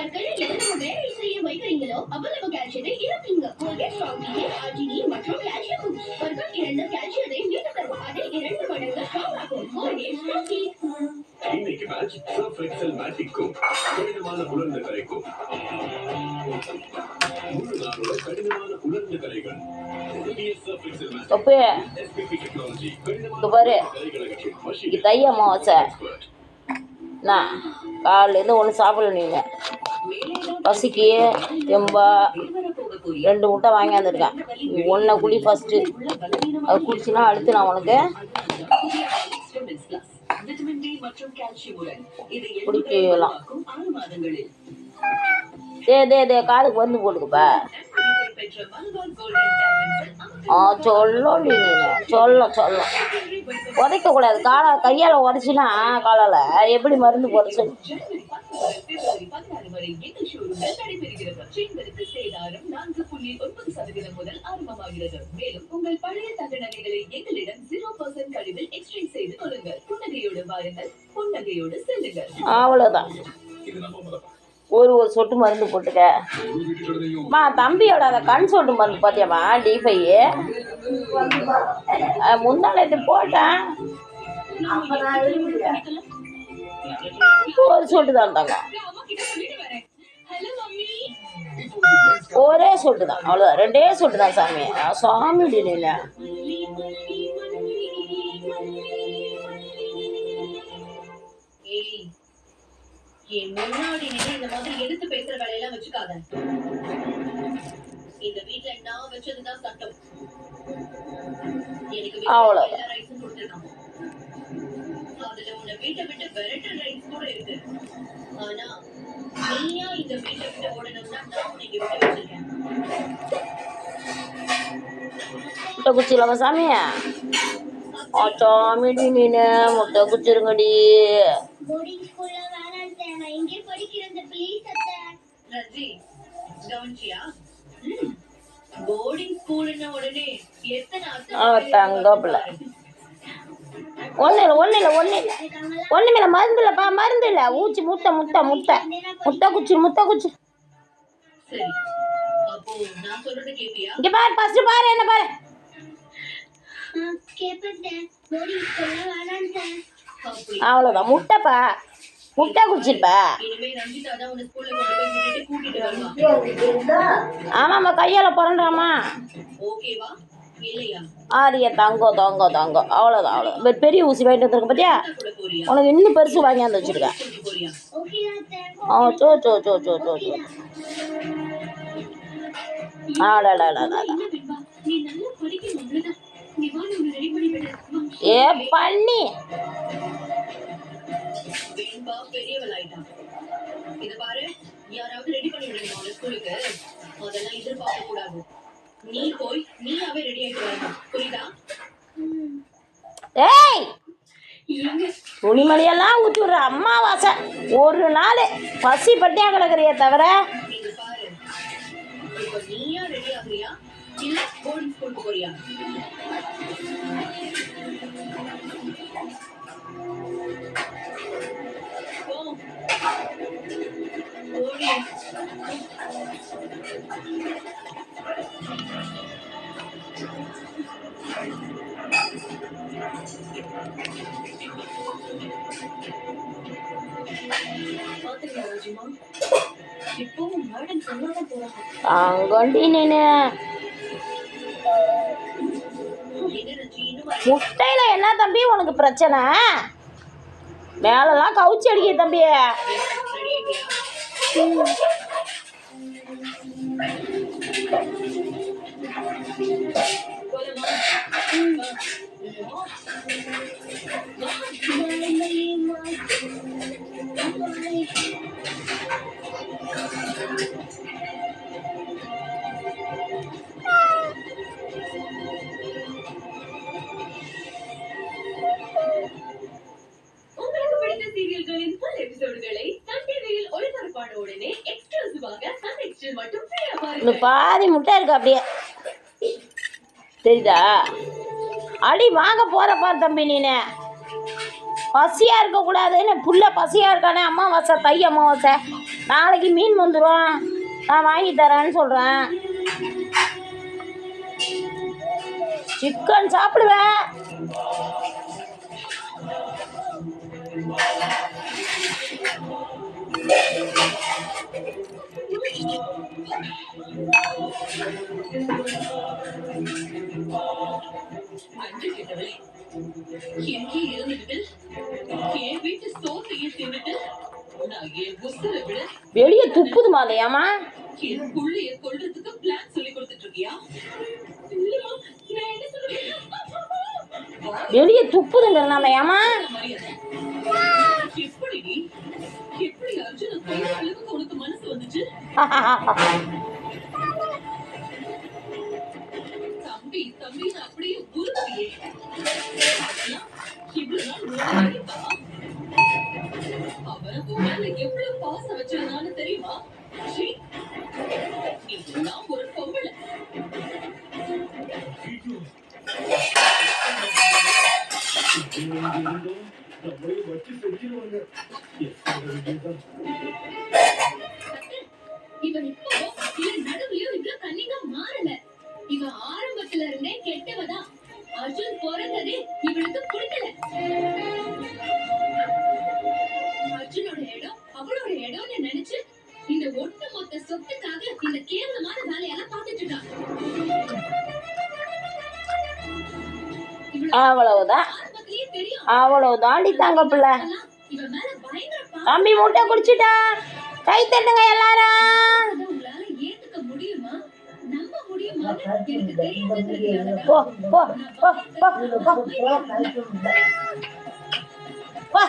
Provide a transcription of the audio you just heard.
பற்கள் எவ்வளவு வேலை செய்ய வைக்கிறீங்களோ அவ்வளவு கால்சியத்தை இழப்பீங்க. கோல்கேட் ஸ்ட்ராங் டீத் ஆர்ஜினி மற்றும் கால்சியம் பற்கள் இழந்த கால்சியத்தை மீண்டும் தரும். அதில் 2 மடங்கு ஸ்ட்ராங் ஆகும். Colgate strong teeth. இன்னைக்கு மேட்ச் சர்ஃப் எக்ஸல் மேட்டிக்கும் கடினமான உலர்ந்த கரைக்கும் முழு நாளோட கடினமான உலர்ந்த கரைகள் தைய அமாவாசை நான் காலையிலேருந்து ஒன்றும் சாப்பிடல. நீங்கள் பசிக்கு தெம்பா 2 முட்டை வாங்கி வந்துருக்கேன். ஒன்றை குடி ஃபஸ்ட்டு, அது குடிச்சுன்னா அடுத்து நான் உனக்கு குடிக்கலாம். தே காதுக்கு வந்து போட்டுக்குப்பா. சொல்ல உதைக்கக்கூடாது. கையால் உடச்சின்னா காலால் எப்படி மருந்து போட சொல்லு. அவ்வளோதான். ஒரு சொட்டு மருந்து போட்டுக்க. தம்பியோட அந்த கண் சொட்டு மருந்து பார்த்தியாம்மா? D5 முந்தானத்து போட்டேன். ஒரு சொட்டு தான் தாங்க, ஒரே சொட்டு தான், அவ்வளோதான். 2 சொட்டு தான் சாமி. சாமி இல்லை முன்னாடி இந்த மாதிரி எடுத்து பேசுற வேலையெல்லாம் வச்சுக்காத. இந்த வீட்டுல நான் வச்சதுதான் சட்டம். எனக்கு எல்லா ரைட்ஸும் கொடுத்துருக்கான். அதுல உன்னை வீட்டை விட்டு விரட்டுற ரைட்ஸ் கூட இருக்கு. ஆனா நீயா இந்த வீட்டை விட்டு ஓடணும்னா நான் உன்னை இங்க விட்டு வச்சிருக்கேன். முட்டை குச்சிலாமா சாமி? சாமிடி நீனு முட்டை குச்சிருங்கடி. தங்கப்பிள்ள ஒண்ணுமில்ல மருந்து இல்லப்பா, மருந்து இல்ல. ஊச்சி முட்டை குச்சி இங்க பாரு, ஃபர்ஸ்ட் பாரு, என்ன பாரு. அவ்வளோதான். முட்டை குடிச்சிருப்பா. ஆமாம்மா, கையால் பிறண்டாமா. ஆரியா தங்கம். அவ்வளோதான். பெரிய ஊசி வாங்கிட்டு வந்துருக்க பார்த்தியா? உனக்கு இன்னும் பெருசு வாங்கியாந்து வச்சுருக்கேன். ஏ பண்ணி துணிமணியெல்லாம் ஊற்றி விடுற அம்மாவாசை. ஒரு நாள் பசி பட்டியா கிடக்குறிய தவிர அங்கொண்டி நீனு முட்டையில என்ன தம்பி உனக்கு பிரச்சனை? மேலெல்லாம் கவுச்சி அடிக்க தம்பி. பாதி முட்டை இருக்கு அப்படியே தெரியுதா? அடி வாங்க போற பாரு தம்பி. நீனு பசியா இருக்க கூடாதுன்னு புள்ள பசியா இருக்கானே. அமாவாசை தை அமாவாசை நாளைக்கு மீன் வந்துடும், நான் வாங்கி தரேன்னு சொல்கிறேன். சிக்கன் சாப்பிடுவேன். அன்று கிட்டவளே, எங்கே இருந்துட்டு என் வீட்டு சோத்தையை தின்னுட்டு நான் என் உசுரை விட வெளியே துப்புது மாலையாமா. என் புள்ளைய கொல்றதுக்கு பிளான் சொல்லி கொடுத்துட்டு இருக்கியா? இல்லம்மா, நான் என்ன சொல்றேன்? வெளியே துப்புதுங்கிறனாமையாமா. எப்படி நீ எப்படி அர்ஜுன கொல்ற அளவுக்கு உனக்கு மனசு வந்துச்சு? தம்பி தம்பி அப்படியே உருப்பியே. இவ்வளவு நாள் உனக்கு தெரியுமா? அவன் உன் மேல எவ்வளவு பாசம் வச்சிருந்தான்னு தெரியுமா? சீ, இதெல்லாம் ஒரு பொம்பளை. நம்மளே வச்சு செஞ்சிருவாங்க. இவன் இப்போ இவன் நடுவுலயும் இவ்வளவு கன்னிங்கா மாறல. இவன் ஆரம்பத்துல இருந்தே கெட்டவதான். அர்ஜுன் பிறந்ததே இவனுக்கு பிடிக்கல. அர்ஜுனோட இடம் அவளோட இடம்னு நினைச்சு இந்த ஒட்டு மொத்த சொத்துக்காக இந்த கேவலமான வேலையெல்லாம் பார்த்துட்டு இருக்கான். அவ்வளவுதான், ஆரம்பத்திலேயே தெரியும். அவ்வளவுதாண்டி தங்க பிள்ளை. இவன் மேல பயங்கர தம்பி முட்டை குடிச்சிட்டா, கை தட்டுங்க எல்லாரும். உங்களால ஏத்துக்க முடியுமா? நம்ப முடியுமான்னு எனக்கு தெரியாதுங்கிறதுனாலதான் போ போ போ போ போ. வா